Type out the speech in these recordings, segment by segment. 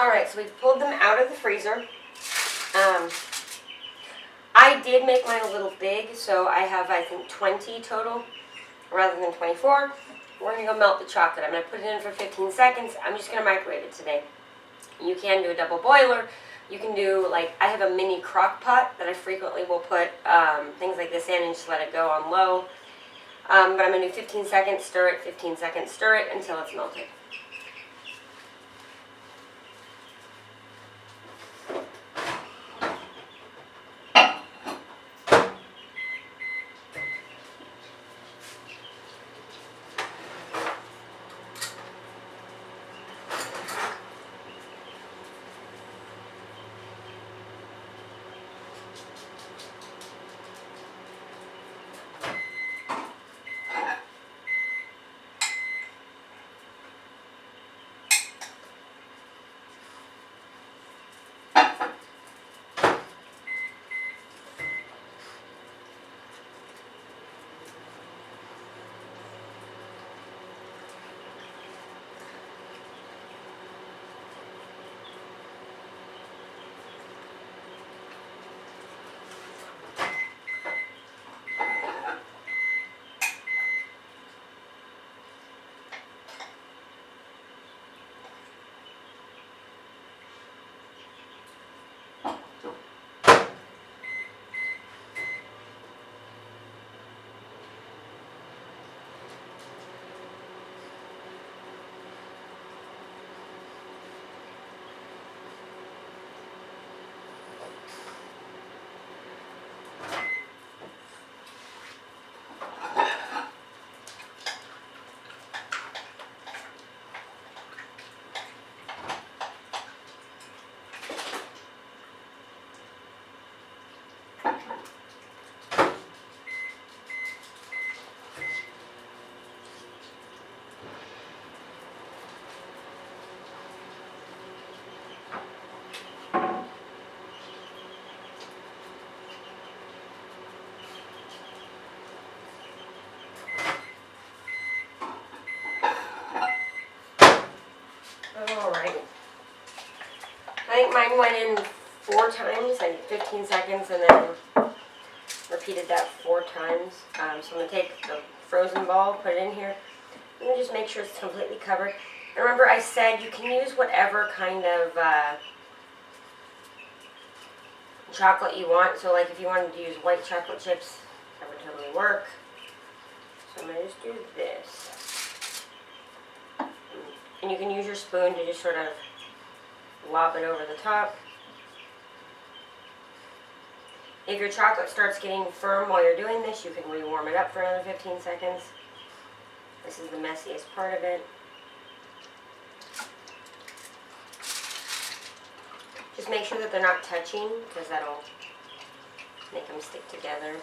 Alright, so we pulled them out of the freezer. I did make mine a little big, so I have, I think, 20 total rather than 24. We're going to go melt the chocolate. I'm going to put it in for 15 seconds. I'm just going to microwave it today. You can do a double boiler. You can do, like, I have a mini crock pot that I frequently will put things like this in and just let it go on low. But I'm going to do 15 seconds, stir it, 15 seconds, stir it until it's melted. Alright. I think mine went in 4 times, like 15 seconds, and then repeated that 4 times. So I'm going to take the frozen ball, put it in here, and just make sure it's completely covered. And remember I said you can use whatever kind of chocolate you want. So like if you wanted to use white chocolate chips, that would totally work. So I'm going to just do this. And you can use your spoon to just sort of lob it over the top. If your chocolate starts getting firm while you're doing this, you can re-warm it up for another 15 seconds. This is the messiest part of it. Just make sure that they're not touching, because that'll make them stick together.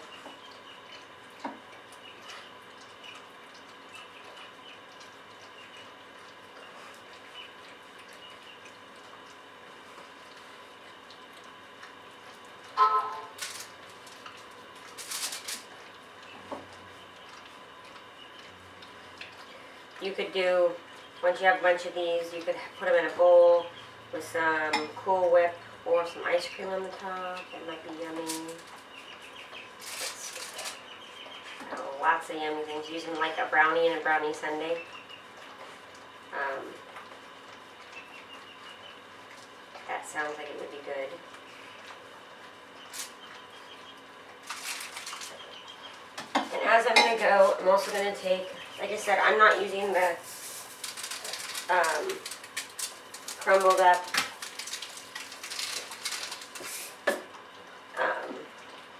You could do, once you have a bunch of these, you could put them in a bowl with some Cool Whip or some ice cream on the top. That might be yummy. Oh, lots of yummy things. Using like a brownie and a brownie sundae. That sounds like it would be good. And as I'm going to go, I'm also going to take, like I said, I'm not using the crumbled up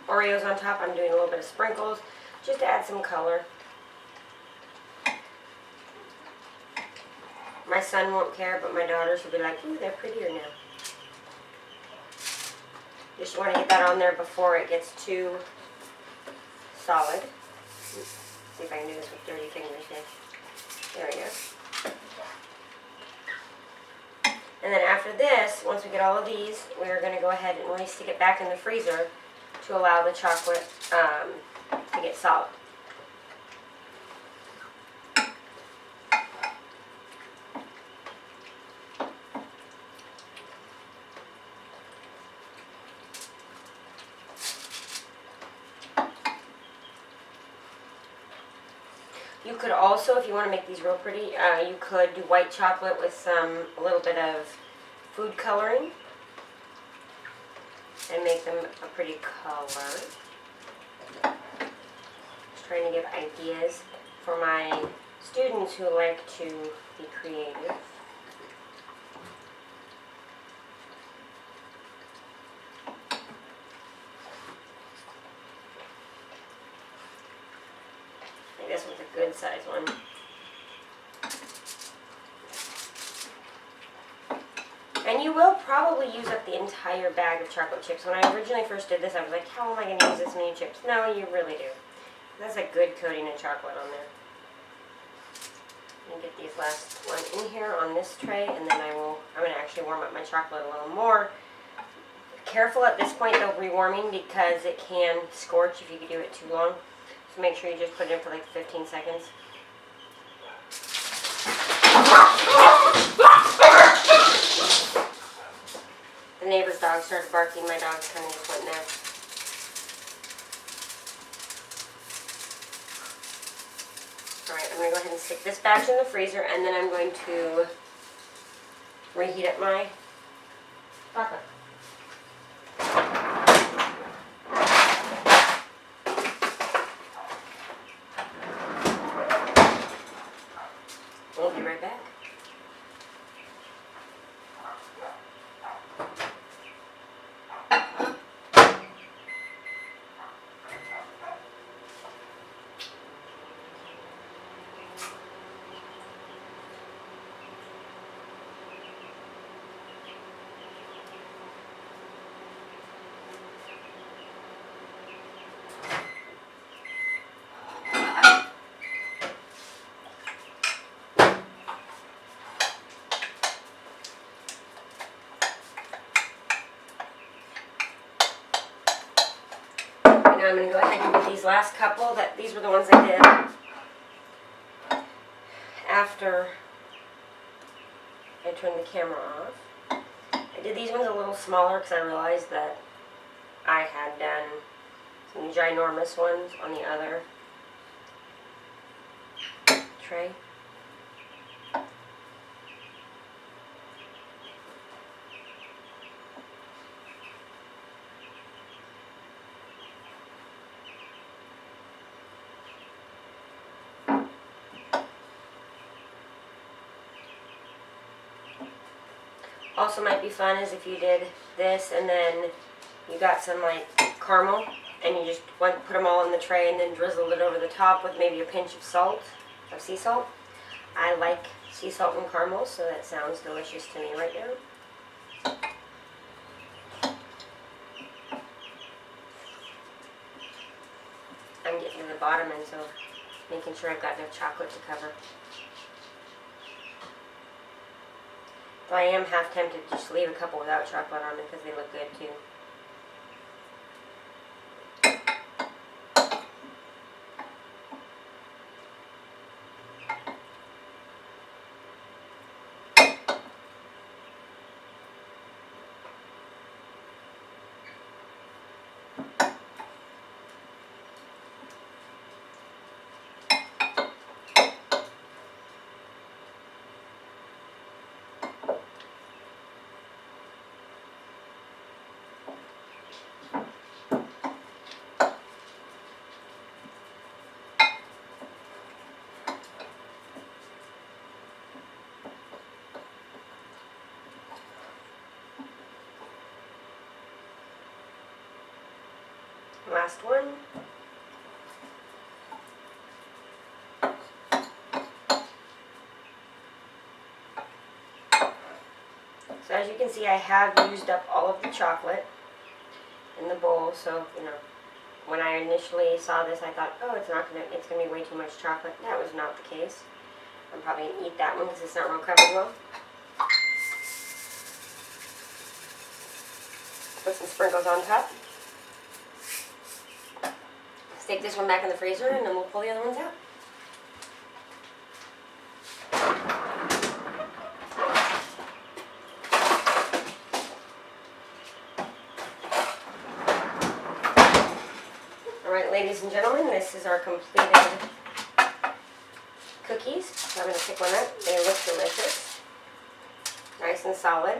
Oreos on top. I'm doing a little bit of sprinkles just to add some color. My son won't care, but my daughters will be like, ooh, they're prettier now. Just want to get that on there before it gets too solid. See if I can do this with dirty fingers here. There we go. And then after this, once we get all of these, we're going to go ahead and re-stick it back in the freezer to allow the chocolate to get solid. You could also, if you want to make these real pretty, you could do white chocolate with a little bit of food coloring and make them a pretty color. Just trying to give ideas for my students who like to be creative. I think this one's a good size one. And you will probably use up the entire bag of chocolate chips. When I originally first did this, I was like, how am I going to use this many chips? No, you really do. That's a good coating of chocolate on there. Let me get these last one in here on this tray, and then I'm going to actually warm up my chocolate a little more. Careful at this point though, rewarming, because it can scorch if you do it too long. So make sure you just put it in for like 15 seconds. The neighbor's dog started barking. My dog's kind of just went nuts. Alright, I'm going to go ahead and stick this batch in the freezer, and then I'm going to reheat up my chocolate. We'll be right back. Now I'm going to go ahead and do these last couple. These were the ones I did after I turned the camera off. I did these ones a little smaller because I realized that I had done some ginormous ones on the other tray. Also might be fun is if you did this and then you got some like caramel and you just put them all in the tray and then drizzled it over the top with maybe a pinch of salt, of sea salt. I like sea salt and caramel, so that sounds delicious to me right now. I'm getting to the bottom, and so making sure I've got enough chocolate to cover. But I am half tempted to just leave a couple without chocolate on them because they look good too. Last one. So as you can see, I have used up all of the chocolate in the bowl. So, you know, when I initially saw this, I thought, oh, it's gonna be way too much chocolate. That was not the case. I'm probably gonna eat that one because it's not real covered well. Put some sprinkles on top. Stick this one back in the freezer, and then we'll pull the other ones out. Alright, ladies and gentlemen, this is our completed cookies. So I'm going to pick one up. They look delicious. Nice and solid.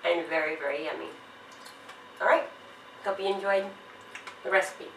And very, very yummy. Alright, hope you enjoyed the recipe.